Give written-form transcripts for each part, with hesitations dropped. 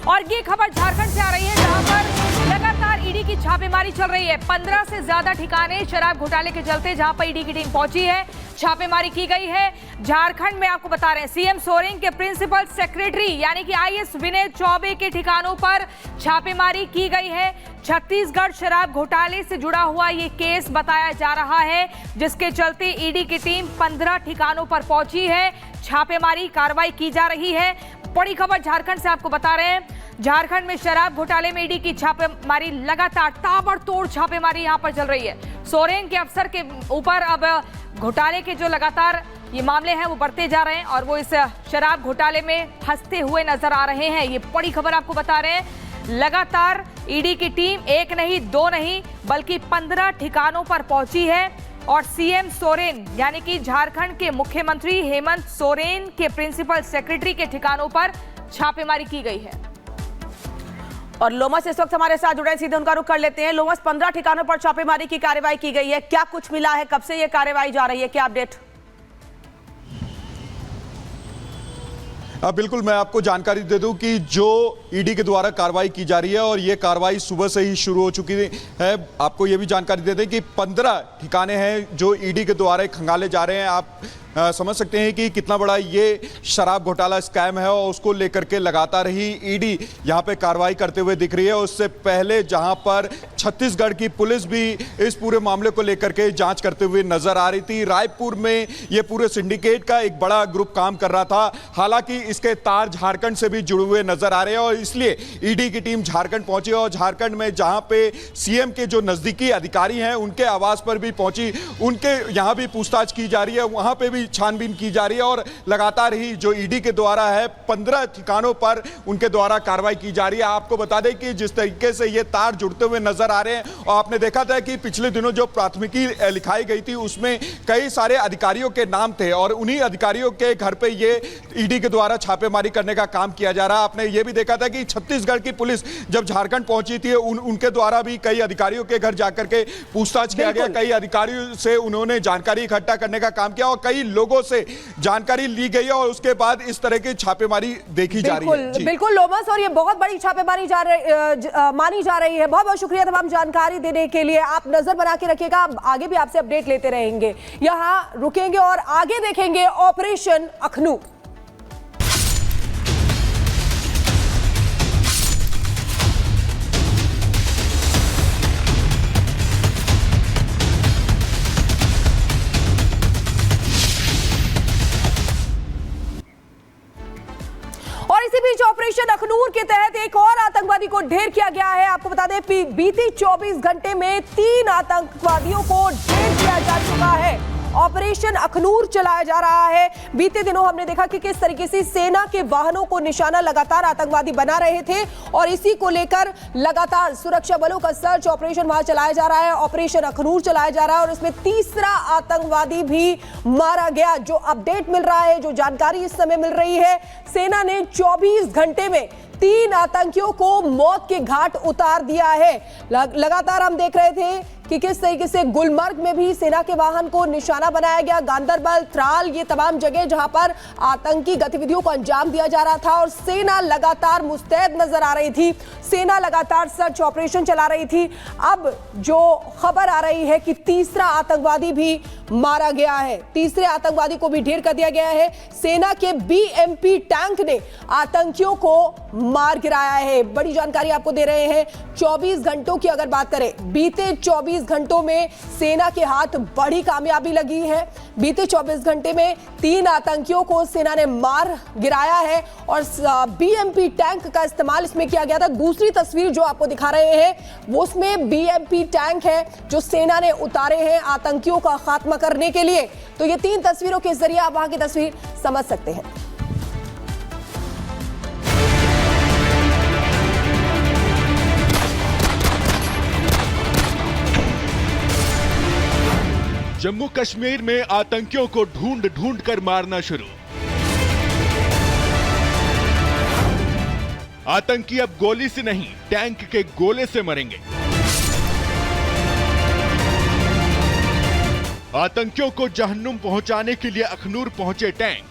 और ये खबर झारखंड से आ रही है, जहां पर लगातार ईडी की छापेमारी चल रही है। 15 से ज्यादा ठिकाने शराब घोटाले के चलते जहां पर ईडी की टीम पहुंची है, छापेमारी की गई है। झारखंड में आपको बता रहे हैं, सीएम सोरेन के प्रिंसिपल सेक्रेटरी यानी कि आईएएस विनय चौबे के ठिकानों पर छापेमारी की गई है। छत्तीसगढ़ शराब घोटाले से जुड़ा हुआ ये केस बताया जा रहा है, जिसके चलते ईडी की टीम 15 ठिकानों पर पहुंची है। छापेमारी कार्रवाई की जा रही है। बड़ी खबर झारखंड से आपको बता रहे हैं, झारखंड में शराब घोटाले में ईडी की छापेमारी लगातार ताबड़तोड़ छापेमारी यहां पर चल रही है। सोरेन के अफसर के ऊपर अब घोटाले के जो लगातार ये मामले हैं वो बढ़ते जा रहे हैं और वो इस शराब घोटाले में फंसते हुए नजर आ रहे हैं। ये बड़ी खबर आपको बता रहे हैं, लगातार ईडी की टीम एक नहीं दो नहीं बल्कि 15 ठिकानों पर पहुंची है और सीएम सोरेन यानी कि झारखंड के मुख्यमंत्री हेमंत सोरेन के प्रिंसिपल सेक्रेटरी के ठिकानों पर छापेमारी की गई है। और लोमस इस वक्त हमारे साथ जुड़े हैं, सीधे उनका रुख कर लेते हैं। लोमस, 15 ठिकानों पर छापेमारी की कार्रवाई की गई है, क्या कुछ मिला है, कब से ये कार्रवाई जा रही है, क्या अपडेट? बिल्कुल, मैं आपको जानकारी दे दूं कि जो ईडी के द्वारा कार्रवाई की जा रही है और ये कार्रवाई सुबह से ही शुरू हो चुकी है। आपको ये भी जानकारी दे दें कि 15 ठिकाने हैं जो ईडी के द्वारा खंगाले जा रहे हैं। आप समझ सकते हैं कि कितना बड़ा ये शराब घोटाला स्कैम है और उसको लेकर के लगातार ही ईडी यहाँ पे कार्रवाई करते हुए दिख रही है। उससे पहले जहाँ पर छत्तीसगढ़ की पुलिस भी इस पूरे मामले को लेकर के जांच करते हुए नजर आ रही थी। रायपुर में ये पूरे सिंडिकेट का एक बड़ा ग्रुप काम कर रहा था। हालांकि इसके तार झारखंड से भी जुड़े हुए नजर आ रहे हैं और इसलिए ईडी की टीम झारखंड पहुंची और झारखंड में जहां पे सीएम के जो नजदीकी अधिकारी हैं उनके आवास पर भी पहुंची, उनके यहां भी पूछताछ की जा रही है, वहां पे भी छानबीन की जा रही है और लगातार ही जो ईडी के द्वारा है 15 ठिकानों पर उनके द्वारा कार्रवाई की जा रही है। आपको बता दें कि जिस तरीके से ये तार जुड़ते हुए नजर आ रहे हैं और आपने देखा था कि पिछले दिनों जो प्राथमिकी लिखाई गई थी उसमें कई सारे अधिकारियों के नाम थे और उन्हीं अधिकारियों के घर पे ये ईडी के द्वारा छापेमारी करने का काम किया जा रहा है। आपने ये भी देखा था कि छत्तीसगढ़ की पुलिस जब झारखंड पहुंची थी उनके द्वारा भी कई अधिकारियों के घर जाकर के पूछताछ किया गया, कई अधिकारियों से उन्होंने जानकारी इकट्ठा करने का काम किया और कई लोगों से जानकारी ली गई और उसके बाद इस तरह की छापेमारी देखी जा रही है। बिल्कुल लोमस, और ये बहुत बड़ी छापेमारी मानी जा रही है। बहुत बहुत शुक्रिया तमाम जानकारी देने के लिए। आप नजर बना के रखिएगा, आगे भी आपसे अपडेट लेते रहेंगे। यहां रुकेंगे और आगे देखेंगे ऑपरेशन अखनूर। और इसी बीच ऑपरेशन अखनूर के तहत एक और आतंकवादी को ढेर किया गया है। आपको बता दें बीते 24 घंटे में 3 आतंकवादियों को ढेर किया जा चुका है। ऑपरेशन अखनूर चलाया जा रहा है। बीते दिनों हमने देखा कि किस तरीके से सेना के वाहनों को निशाना लगातार आतंकवादी बना रहे थे और इसी को लेकर लगातार सुरक्षा बलों का सर्च ऑपरेशन वहां चलाया जा रहा है। ऑपरेशन अखनूर चलाया जा रहा है और इसमें तीसरा आतंकवादी भी मारा गया। जो अपडेट मिल रहा है, जो जानकारी इस समय मिल रही है, सेना ने 24 घंटे में 3 आतंकियों को मौत के घाट उतार दिया है। लगातार हम देख रहे थे कि किस तरीके से गुलमर्ग में भी सेना के वाहन को निशाना बनाया गया। गांदरबल, त्राल, ये तमाम जगह जहां पर आतंकी गतिविधियों को अंजाम दिया जा रहा था और सेना लगातार मुस्तैद नजर आ रही थी। सेना लगातार सर्च ऑपरेशन चला रही थी। अब जो खबर आ रही है कि तीसरा आतंकवादी भी मारा गया है, तीसरे आतंकवादी को भी ढेर कर दिया गया है। सेना के बीएमपी टैंक ने आतंकियों को मार गिराया है। बड़ी जानकारी आपको दे रहे हैं। 24 घंटों की अगर बात करें, बीते 24 घंटों में सेना के हाथ बड़ी कामयाबी लगी है। बीते 24 घंटे में 3 आतंकियों को सेना ने मार गिराया है और बीएमपी टैंक का इस्तेमाल इसमें किया गया था। दूसरी तस्वीर जो आपको दिखा रहे हैं वो उसमें बीएमपी टैंक है जो सेना ने उतारे हैं आतंकियों का खात्मा करने के लिए। तो ये 3 तस्वीरों के जरिए आप वहां की तस्वीर समझ सकते हैं। जम्मू कश्मीर में आतंकियों को ढूंढ ढूंढ कर मारना शुरू। आतंकी अब गोली से नहीं, टैंक के गोले से मरेंगे। आतंकियों को जहन्नुम पहुंचाने के लिए अखनूर पहुंचे टैंक।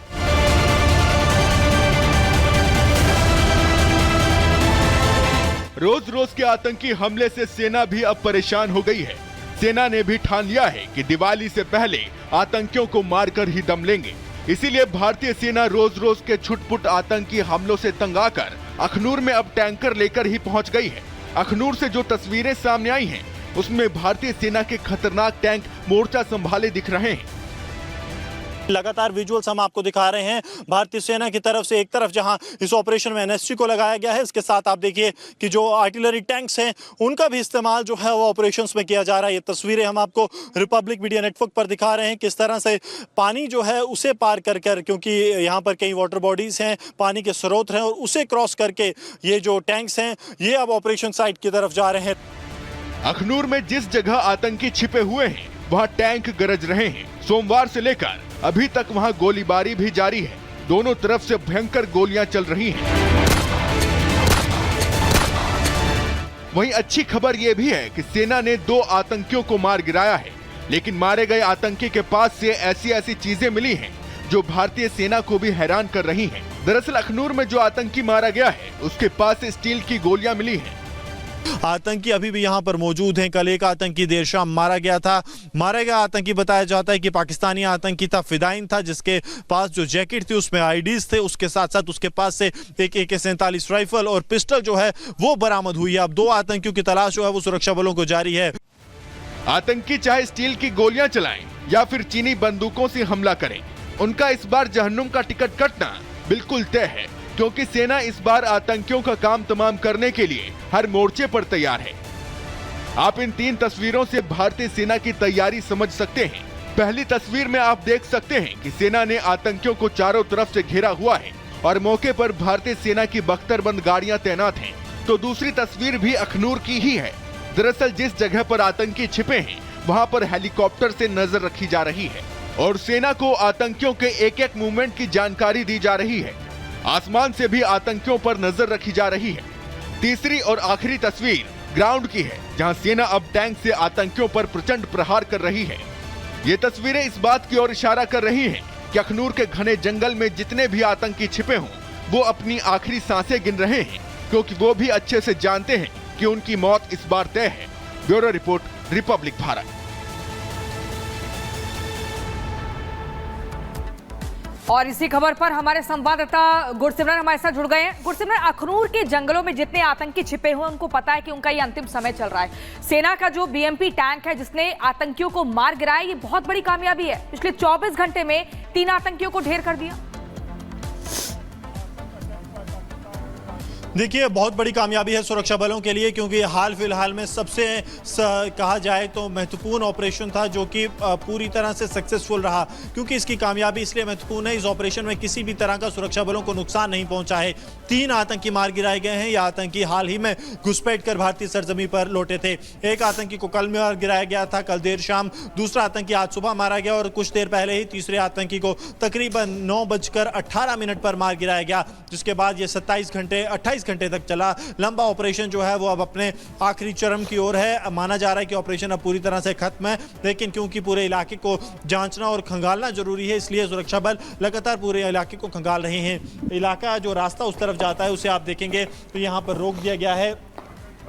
रोज रोज के आतंकी हमले से सेना भी अब परेशान हो गई है। सेना ने भी ठान लिया है कि दिवाली से पहले आतंकियों को मारकर ही दम लेंगे। इसीलिए भारतीय सेना रोज रोज के छुटपुट आतंकी हमलों से तंग आकर अखनूर में अब टैंकर लेकर ही पहुंच गई है। अखनूर से जो तस्वीरें सामने आई हैं, उसमें भारतीय सेना के खतरनाक टैंक मोर्चा संभाले दिख रहे हैं। लगातार विजुअल्स हम आपको दिखा रहे हैं भारतीय सेना की तरफ से। एक तरफ जहां इस ऑपरेशन में एनएसजी को लगाया गया है, इसके साथ आप देखिए कि जो आर्टिलरी टैंक्स हैं उनका भी इस्तेमाल जो है वो ऑपरेशंस में किया जा रहा है। ये तस्वीरें हम आपको रिपब्लिक मीडिया नेटवर्क पर दिखा रहे हैं किस तरह से पानी जो है उसे पार कर कर, क्योंकि यहाँ पर कई वाटर बॉडीज हैं, पानी के स्रोत हैं, और उसे क्रॉस करके ये जो टैंक्स हैं ये अब ऑपरेशन साइट की तरफ जा रहे हैं। अखनूर में जिस जगह आतंकी छिपे हुए हैं वहां टैंक गरज रहे हैं। सोमवार से लेकर अभी तक वहां गोलीबारी भी जारी है। दोनों तरफ से भयंकर गोलियां चल रही हैं। वहीं अच्छी खबर यह भी है कि सेना ने 2 आतंकियों को मार गिराया है, लेकिन मारे गए आतंकी के पास से ऐसी चीजें मिली हैं जो भारतीय सेना को भी हैरान कर रही हैं। दरअसल अखनूर में जो आतंकी मारा गया है उसके पास से स्टील की गोलियां मिली हैं। आतंकी अभी भी यहां पर मौजूद हैं। कल एक आतंकी देर शाम मारा गया था। मारा गया आतंकी बताया जाता है कि पाकिस्तानी आतंकी था, फिदाइन था, जिसके पास जो जैकेट थी उसमें आईडीज थे। उसके साथ साथ उसके पास से एक AK-47 राइफल और पिस्टल जो है वो बरामद हुई है। अब 2 आतंकियों की तलाश जो है वो सुरक्षा बलों को जारी है। आतंकी चाहे स्टील की गोलियां चलाएं या फिर चीनी बंदूकों से हमला करें, उनका इस बार जहन्नुम का टिकट कटना बिल्कुल तय है, क्योंकि सेना इस बार आतंकियों का काम तमाम करने के लिए हर मोर्चे पर तैयार है। आप इन 3 तस्वीरों से भारतीय सेना की तैयारी समझ सकते हैं। पहली तस्वीर में आप देख सकते हैं कि सेना ने आतंकियों को चारों तरफ से घेरा हुआ है और मौके पर भारतीय सेना की बख्तरबंद गाड़ियां तैनात हैं। तो दूसरी तस्वीर भी अखनूर की ही है। दरअसल जिस जगह पर आतंकी छिपे हैं वहां पर हेलीकॉप्टर से नजर रखी जा रही है और सेना को आतंकियों के एक-एक मूवमेंट की जानकारी दी जा रही है। आसमान से भी आतंकियों पर नजर रखी जा रही है। तीसरी और आखिरी तस्वीर ग्राउंड की है, जहां सेना अब टैंक से आतंकियों पर प्रचंड प्रहार कर रही है। ये तस्वीरें इस बात की ओर इशारा कर रही हैं कि अखनूर के घने जंगल में जितने भी आतंकी छिपे हों, वो अपनी आखिरी सांसें गिन रहे हैं, क्योंकि वो भी अच्छे से जानते हैं कि उनकी मौत इस बार तय है। Bureau report, Republic Bharat. और इसी खबर पर हमारे संवाददाता गुरसिमरन हमारे साथ जुड़ गए हैं। गुरसिमरन, अखनूर के जंगलों में जितने आतंकी छिपे हुए उनको पता है कि उनका ये अंतिम समय चल रहा है। सेना का जो BMP टैंक है जिसने आतंकियों को मार गिराया, ये बहुत बड़ी कामयाबी है। पिछले 24 घंटे में 3 आतंकियों को ढेर कर दिया। देखिए, बहुत बड़ी कामयाबी है सुरक्षा बलों के लिए, क्योंकि हाल फिलहाल में सबसे कहा जाए तो महत्वपूर्ण ऑपरेशन था जो कि पूरी तरह से सक्सेसफुल रहा। क्योंकि इसकी कामयाबी इसलिए महत्वपूर्ण है, इस ऑपरेशन में किसी भी तरह का सुरक्षा बलों को नुकसान नहीं पहुंचा है। 3 आतंकी मार गिराए गए हैं। ये आतंकी हाल ही में घुसपैठ कर भारतीय सरजमी पर लौटे थे। एक आतंकी को कल मार गिराया गया था, कल देर शाम। दूसरा आतंकी आज सुबह मारा गया और कुछ देर पहले ही तीसरे आतंकी को तकरीबन 9:18 पर मार गिराया गया, जिसके बाद ये 28 घंटे तक चला। लंबा ऑपरेशन जो है वो अब अपने आखिरी चरम की ओर है। माना जा रहा है कि ऑपरेशन अब पूरी तरह से खत्म है, लेकिन क्योंकि पूरे इलाके को जांचना और खंगालना जरूरी है, इसलिए सुरक्षा बल लगातार पूरे इलाके को खंगाल रहे हैं। इलाका जो रास्ता उस तरफ जाता है उसे आप देखेंगे तो यहाँ पर रोक दिया गया है।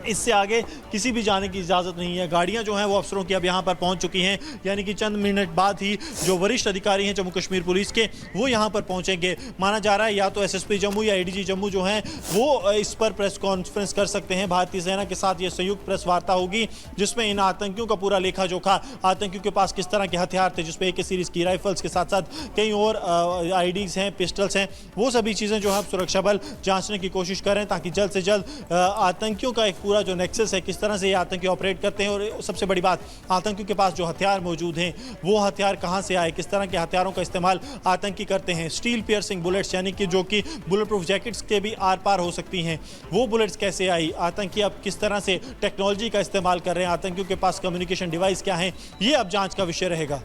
इससे आगे किसी भी जाने की इजाज़त नहीं है। गाड़ियां जो हैं वो अफसरों की अब यहाँ पर पहुँच चुकी हैं, यानी कि चंद मिनट बाद ही जो वरिष्ठ अधिकारी हैं जम्मू कश्मीर पुलिस के वो यहाँ पर पहुँचेंगे। माना जा रहा है या तो SSP जम्मू या ADG जम्मू जो हैं वो इस पर प्रेस कॉन्फ्रेंस कर सकते हैं। भारतीय सेना के साथ ये संयुक्त प्रेस वार्ता होगी, जिसमें इन आतंकियों का पूरा लेखा जोखा, आतंकियों के पास किस तरह के हथियार थे, जिसमें AK सीरीज़ की राइफल्स के साथ साथ कई और IDs हैं, पिस्टल्स हैं, वो सभी चीज़ें जो है सुरक्षा बल जाँचने की कोशिश करें, ताकि जल्द से जल्द आतंकियों का एक पूरा जो नेक्सस है, किस तरह से ये आतंकी ऑपरेट करते हैं, और सबसे बड़ी बात, आतंकियों के पास जो हथियार मौजूद हैं वो हथियार कहां से आए, किस तरह के हथियारों का इस्तेमाल आतंकी करते हैं। स्टील पियर्सिंग बुलेट्स, यानी कि जो कि बुलेट प्रूफ जैकेट्स के भी आर पार हो सकती हैं, वो बुलेट्स कैसे आई, आतंकी अब किस तरह से टेक्नोलॉजी का इस्तेमाल कर रहे हैं, आतंकियों के पास कम्युनिकेशन डिवाइस क्या है, ये अब जांच का विषय रहेगा।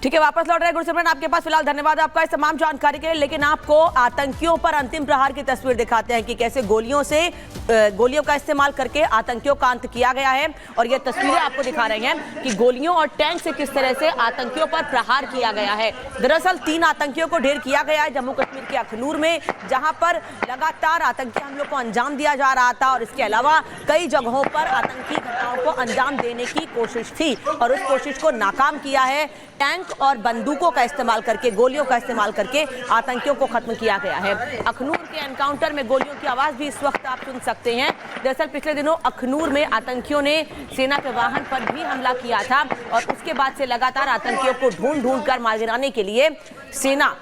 ठीक है, वापस लौट रहे हैं गुरसिमरन आपके पास। फिलहाल धन्यवाद आपका इस तमाम जानकारी के लिए। लेकिन आपको आतंकियों पर अंतिम प्रहार की तस्वीर दिखाते हैं कि कैसे गोलियों का इस्तेमाल करके आतंकियों का अंत किया गया है। और ये तस्वीरें आपको दिखा रहे हैं कि गोलियों और टैंक से किस तरह से आतंकियों पर प्रहार किया गया है। दरअसल 3 आतंकियों को ढेर किया गया है जम्मू कश्मीर के अखनूर में, जहां पर लगातार आतंकी हमलों को अंजाम दिया जा रहा था। और इसके अलावा कई जगहों पर आतंकी घटनाओं को अंजाम देने की कोशिश थी और उस कोशिश को नाकाम किया है। टैंक और बंदूकों का इस्तेमाल करके, गोलियों का इस्तेमाल करके आतंकियों को खत्म किया गया है। अखनूर के एनकाउंटर में गोलियों की आवाज भी इस वक्त आप सुन सकते हैं। दरअसल पिछले दिनों अखनूर में आतंकियों ने सेना के वाहन पर भी हमला किया था और उसके बाद से लगातार आतंकियों को ढूंढ कर मार गिराने के लिए सेना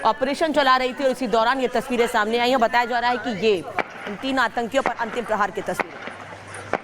ऑपरेशन चला रही थी और इसी दौरान ये तस्वीरें सामने आई हैं। बताया जा रहा है कि ये 3 आतंकियों पर अंतिम प्रहार की तस्वीर